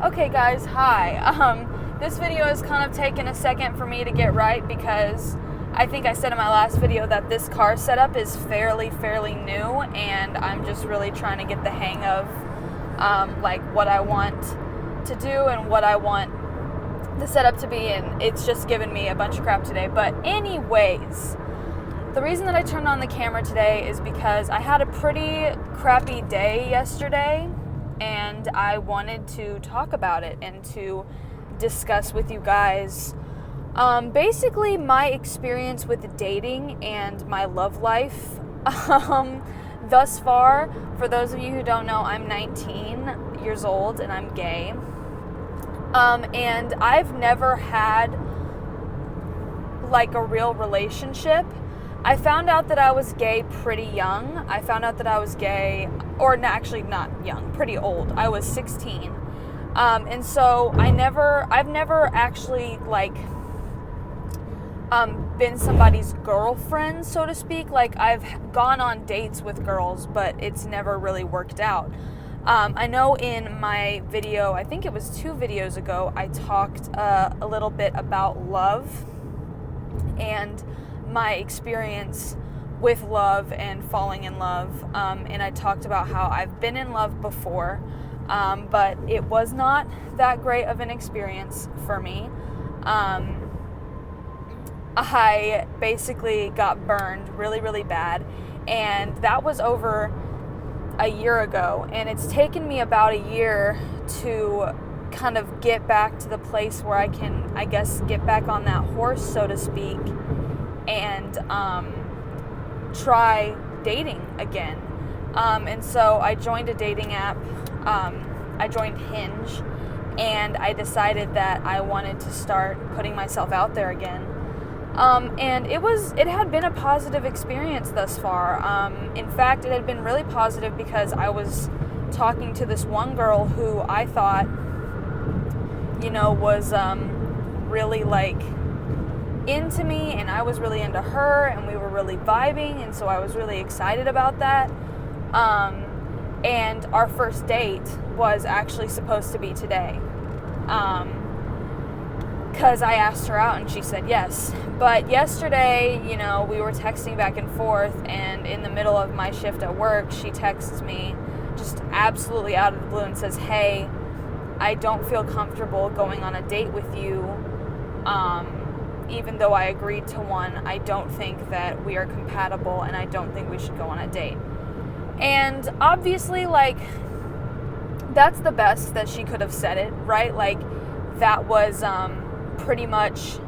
Okay guys, hi. This video has kind of taken a second for me to get right because I think I said in my last video that this car setup is fairly new, and I'm just really trying to get the hang of like what I want to do and what I want the setup to be, and it's just given me a bunch of crap today. But anyways, the reason that I turned on the camera today is because I had a pretty crappy day yesterday, and I wanted to talk about it and to discuss with you guys basically my experience with dating and my love life thus far. For those of you who don't know, I'm 19 years old and I'm gay, and I've never had like a real relationship. I found out that I was gay pretty young. I found out that I was gay, or actually not young, pretty old. I was 16. And so I've never actually been somebody's girlfriend, so to speak. Like, I've gone on dates with girls, but it's never really worked out. I know in my video, I think it was 2 videos ago, I talked a little bit about love and my experience with love and falling in love, and I talked about how I've been in love before, but it was not that great of an experience for me. I basically got burned really bad, and that was over a year ago, and it's taken me about a year to kind of get back to the place where I can, I guess, get back on that horse, so to speak, and try dating again. And so I joined a dating app. I joined Hinge, and I decided that I wanted to start putting myself out there again. And it had been a positive experience thus far. In fact, it had been really positive because I was talking to this one girl who I thought, was really into me, and I was really into her, and we were really vibing, and so I was really excited about that. And our first date was actually supposed to be today, because I asked her out and she said yes. But yesterday, we were texting back and forth, and in the middle of my shift at work, she texts me just absolutely out of the blue and says, "Hey, I don't feel comfortable going on a date with you. Even though I agreed to one, I don't think that we are compatible, and I don't think we should go on a date." And obviously, that's the best that she could have said it, right? That was pretty much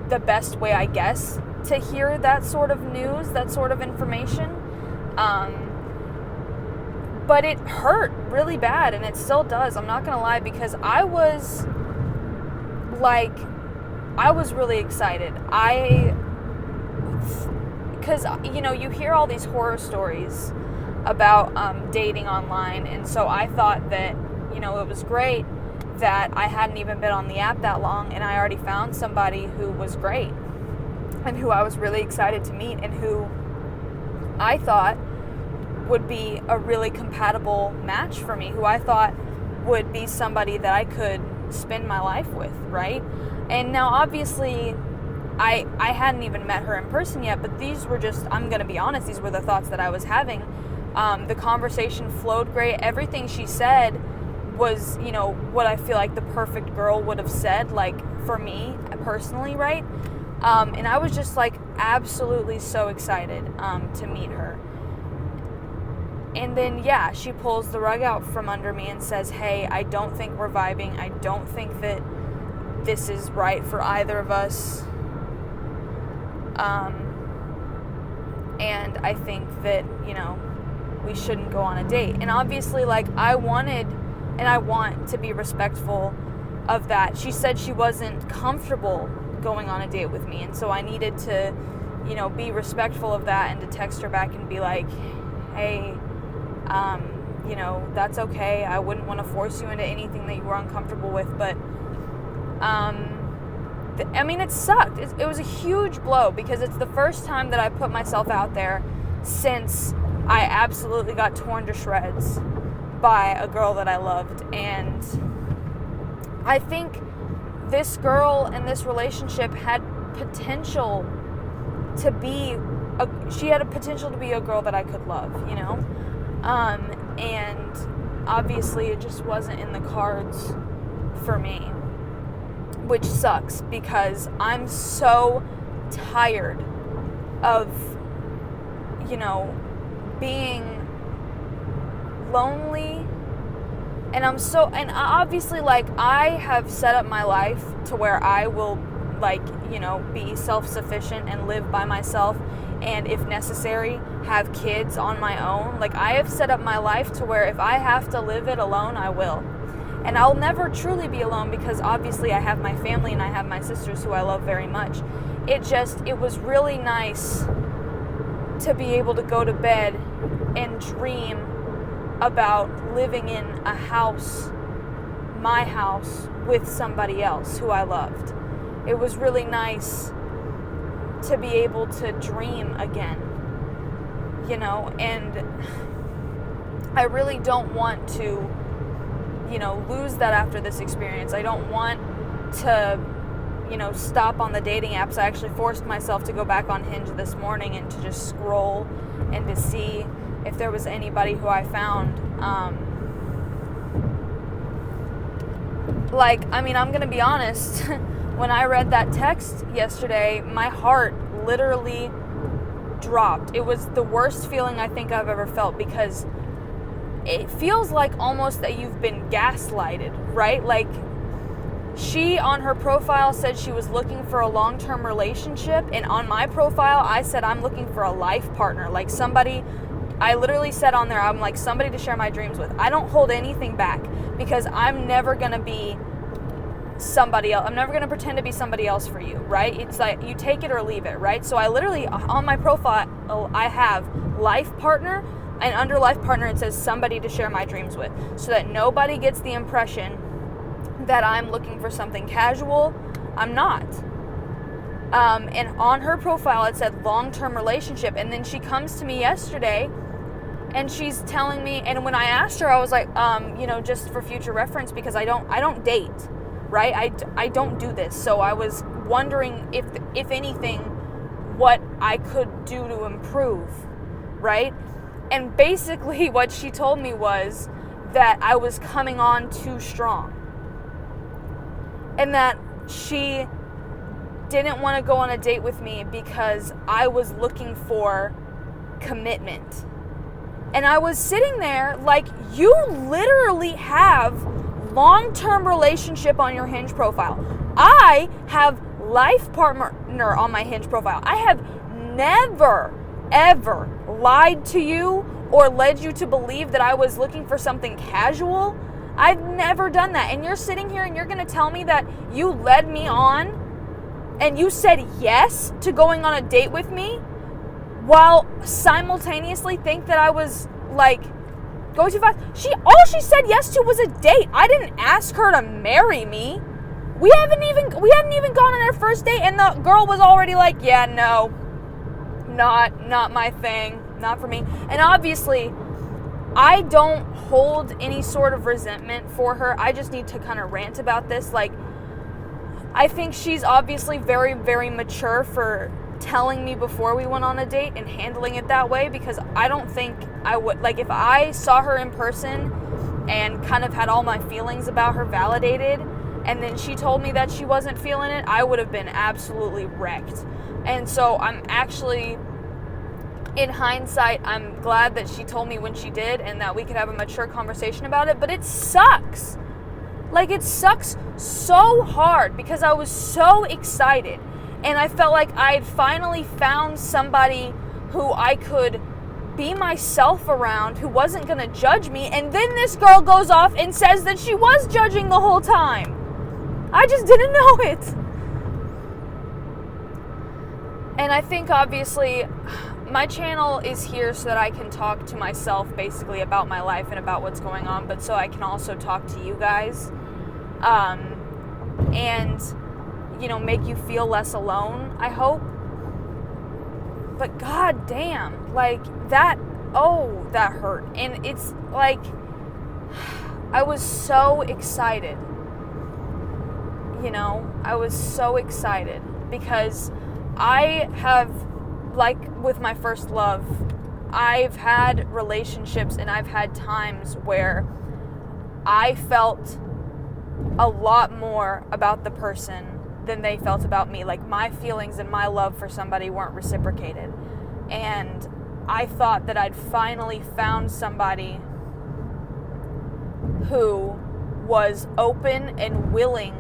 the best way, I guess, to hear that sort of news, that sort of information. But it hurt really bad, and it still does. I'm not gonna lie, because I was really excited. Because you hear all these horror stories about dating online, and so I thought that it was great that I hadn't even been on the app that long, and I already found somebody who was great and who I was really excited to meet, and who I thought would be a really compatible match for me, who I thought would be somebody that I could spend my life with, right? And now obviously I hadn't even met her in person yet, but these were just, I'm going to be honest, these were the thoughts that I was having. The conversation flowed great. Everything she said was, what I feel like the perfect girl would have said, for me personally, right? And I was just absolutely so excited to meet her. And then, she pulls the rug out from under me and says, "Hey, I don't think we're vibing. I don't think that this is right for either of us. And I think that, we shouldn't go on a date." And obviously, I wanted, and I want to be respectful of that. She said she wasn't comfortable going on a date with me, and so I needed to, be respectful of that, and to text her back and be like, "Hey, that's okay. I wouldn't want to force you into anything that you were uncomfortable with, but, it sucked. It was a huge blow, because it's the first time that I put myself out there since I absolutely got torn to shreds by a girl that I loved, and I think this girl and this relationship had potential to be she had a potential to be a girl that I could love, you know? And obviously it just wasn't in the cards for me, which sucks because I'm so tired of, you know, being lonely. And obviously, like, I have set up my life to where I will, like, you know, be self-sufficient and live by myself, and if necessary, have kids on my own. Like, I have set up my life to where if I have to live it alone, I will. And I'll never truly be alone because obviously I have my family and I have my sisters who I love very much. It was really nice to be able to go to bed and dream about living in a house, my house, with somebody else who I loved. It was really nice to be able to dream again, you know, and I really don't want to, you know, lose that after this experience. I don't want to, you know, stop on the dating apps. I actually forced myself to go back on Hinge this morning and to just scroll and to see if there was anybody who I found. Like, I mean, I'm gonna be honest. When I read that text yesterday, my heart literally dropped. It was the worst feeling I think I've ever felt because it feels like almost that you've been gaslighted, right? Like, she on her profile said she was looking for a long-term relationship, and on my profile I said I'm looking for a life partner, like somebody. I literally said on there, I'm like, somebody to share my dreams with. I don't hold anything back because I'm never going to be somebody else. I'm never going to pretend to be somebody else for you, right? It's like you take it or leave it, right? So I literally, on my profile, I have life partner, and under life partner it says somebody to share my dreams with, so that nobody gets the impression that I'm looking for something casual. I'm not. And on her profile it said long-term relationship, and then she comes to me yesterday and she's telling me, and when I asked her, I was like, you know, just for future reference, because I don't date, right? I don't do this. So I was wondering if anything, what I could do to improve, right? And basically what she told me was that I was coming on too strong, and that she didn't want to go on a date with me because I was looking for commitment. And I was sitting there like, you literally have long-term relationship on your Hinge profile. I have life partner on my Hinge profile. I have never, ever lied to you or led you to believe that I was looking for something casual. I've never done that. And you're sitting here and you're going to tell me that you led me on and you said yes to going on a date with me, while simultaneously think that I was like going too fast. All she said yes to was a date. I didn't ask her to marry me. We hadn't even gone on our first date, and the girl was already like, yeah, no, not my thing, not for me. And obviously I don't hold any sort of resentment for her. I just need to kind of rant about this. Like, I think she's obviously very, very mature for telling me before we went on a date and handling it that way, because I don't think I would, like, if I saw her in person and kind of had all my feelings about her validated and then she told me that she wasn't feeling it, I would have been absolutely wrecked. And so I'm actually, in hindsight, I'm glad that she told me when she did and that we could have a mature conversation about it. But it sucks. Like, it sucks so hard because I was so excited. And I felt like I had finally found somebody who I could be myself around, who wasn't going to judge me. And then this girl goes off and says that she was judging the whole time. I just didn't know it. And I think, obviously, my channel is here so that I can talk to myself basically about my life and about what's going on, but so I can also talk to you guys. And, you know, make you feel less alone, I hope. But god damn, like, that hurt. And it's like, I was so excited I was so excited because I have, like with my first love, I've had relationships and I've had times where I felt a lot more about the person than they felt about me. Like, my feelings and my love for somebody weren't reciprocated. And I thought that I'd finally found somebody who was open and willing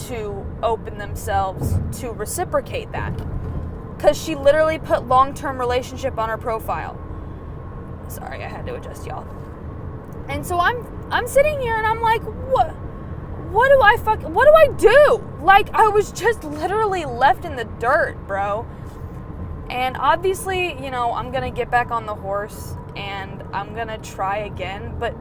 to open themselves to reciprocate that. Because she literally put long-term relationship on her profile. Sorry, I had to adjust, y'all. And so I'm sitting here and I'm like, what do I do? Like, I was just literally left in the dirt, bro. And obviously, I'm gonna get back on the horse and I'm gonna try again, but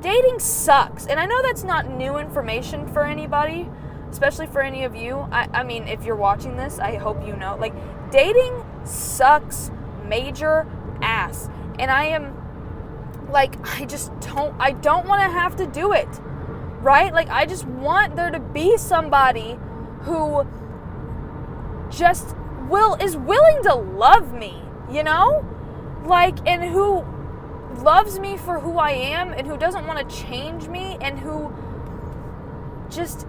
dating sucks. And I know that's not new information for anybody, especially for any of you. I mean, if you're watching this, I hope you know. Like, dating sucks major ass. And I am, like, I don't want to have to do it, right? Like, I just want there to be somebody who just is willing to love me, Like, and who loves me for who I am and who doesn't want to change me and who just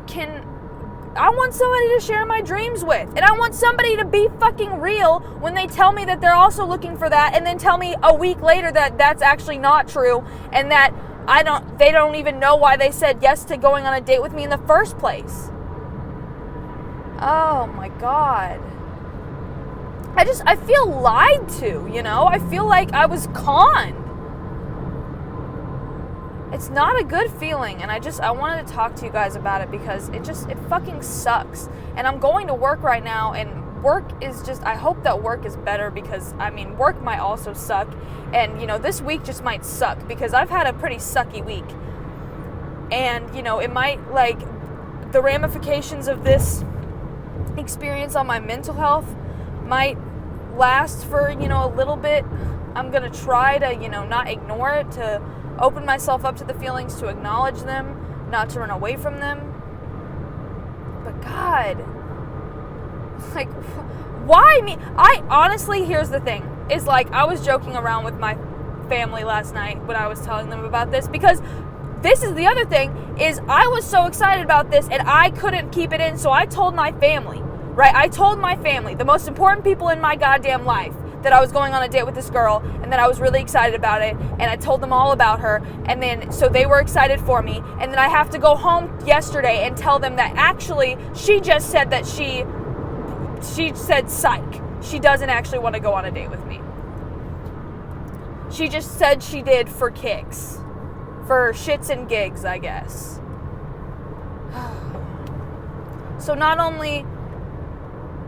I want somebody to share my dreams with. And I want somebody to be fucking real when they tell me that they're also looking for that, and then tell me a week later that that's actually not true, and that they don't even know why they said yes to going on a date with me in the first place. Oh my God. I feel lied to, I feel like I was conned. It's not a good feeling, and I wanted to talk to you guys about it because it fucking sucks. And I'm going to work right now, and work is I hope that work is better because, work might also suck. And, this week just might suck because I've had a pretty sucky week. And, it might, the ramifications of this experience on my mental health might last for, a little bit. I'm going to try to, not ignore it, to open myself up to the feelings, to acknowledge them, not to run away from them. But God, why me? I honestly, here's the thing, is I was joking around with my family last night when I was telling them about this, because this is the other thing, is I was so excited about this and I couldn't keep it in, so I told my family, right? I told my family, the most important people in my goddamn life, that I was going on a date with this girl and that I was really excited about it, and I told them all about her, and then so they were excited for me, and then I have to go home yesterday and tell them that actually she just said that she said psych. She doesn't actually want to go on a date with me. She just said she did for kicks. For shits and gigs, I guess. So not only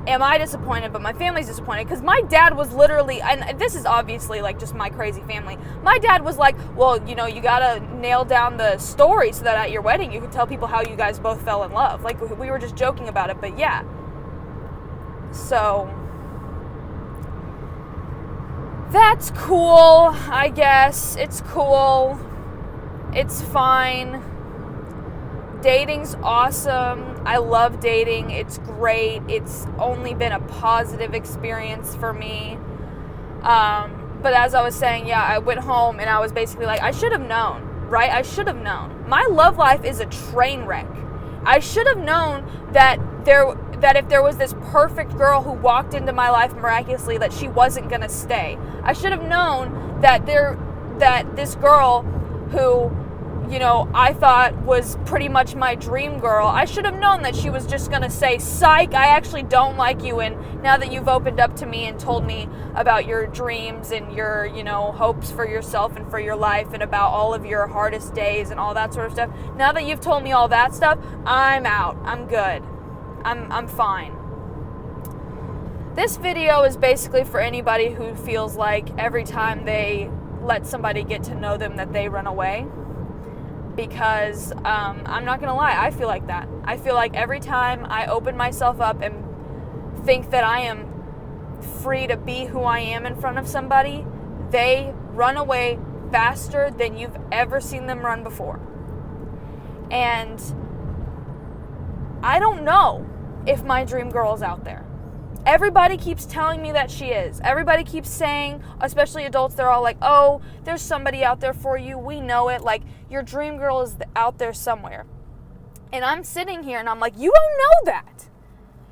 am I disappointed, but my family's disappointed, because my dad was literally, and this is obviously just my crazy family, my dad was like, well, you gotta nail down the story so that at your wedding you can tell people how you guys both fell in love. We were just joking about it, but yeah. So that's cool, I guess. It's cool. It's fine. Dating's awesome. I love dating. It's great. It's only been a positive experience for me. But as I was saying, yeah, I went home and I was basically like, I should have known, right? I should have known. My love life is a train wreck. I should have known that if there was this perfect girl who walked into my life miraculously, that she wasn't gonna stay. I should have known that this girl who, I thought was pretty much my dream girl, I should have known that she was just gonna say, psych, I actually don't like you, and now that you've opened up to me and told me about your dreams and your, hopes for yourself and for your life and about all of your hardest days and all that sort of stuff, now that you've told me all that stuff, I'm out. I'm good. I'm fine. This video is basically for anybody who feels like every time they let somebody get to know them that they run away. Because I'm not gonna lie, I feel like that. I feel like every time I open myself up and think that I am free to be who I am in front of somebody, they run away faster than you've ever seen them run before. And I don't know if my dream girl is out there. Everybody keeps telling me that she is. Everybody keeps saying, especially adults, they're all like, oh, there's somebody out there for you. We know it. Like, your dream girl is out there somewhere. And I'm sitting here and I'm like, you don't know that.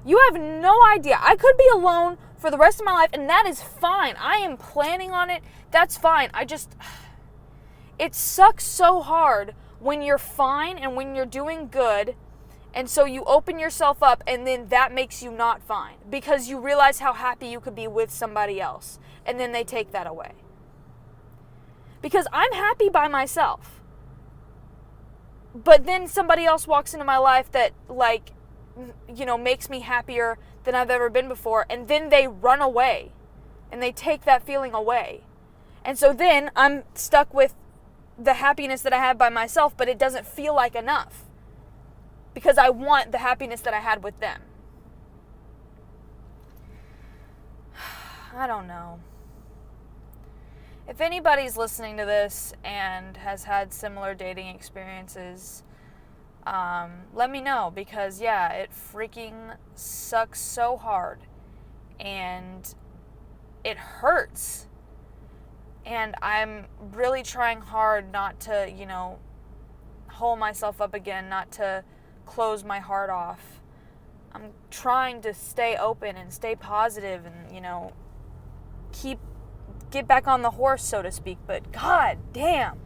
You have no idea. I could be alone for the rest of my life, and that is fine. I am planning on it. That's fine. It sucks so hard when you're fine and when you're doing good. And so you open yourself up, and then that makes you not fine because you realize how happy you could be with somebody else, and then they take that away. Because I'm happy by myself. But then somebody else walks into my life that, like, you know, makes me happier than I've ever been before, and then they run away, and they take that feeling away. And so then I'm stuck with the happiness that I have by myself, but it doesn't feel like enough. Because I want the happiness that I had with them. I don't know. If anybody's listening to this and has had similar dating experiences, let me know. Because, yeah, it freaking sucks so hard. And it hurts. And I'm really trying hard not to, you know, hold myself up again, not to close my heart off. I'm trying to stay open and stay positive and, you know, get back on the horse, so to speak. But god damn,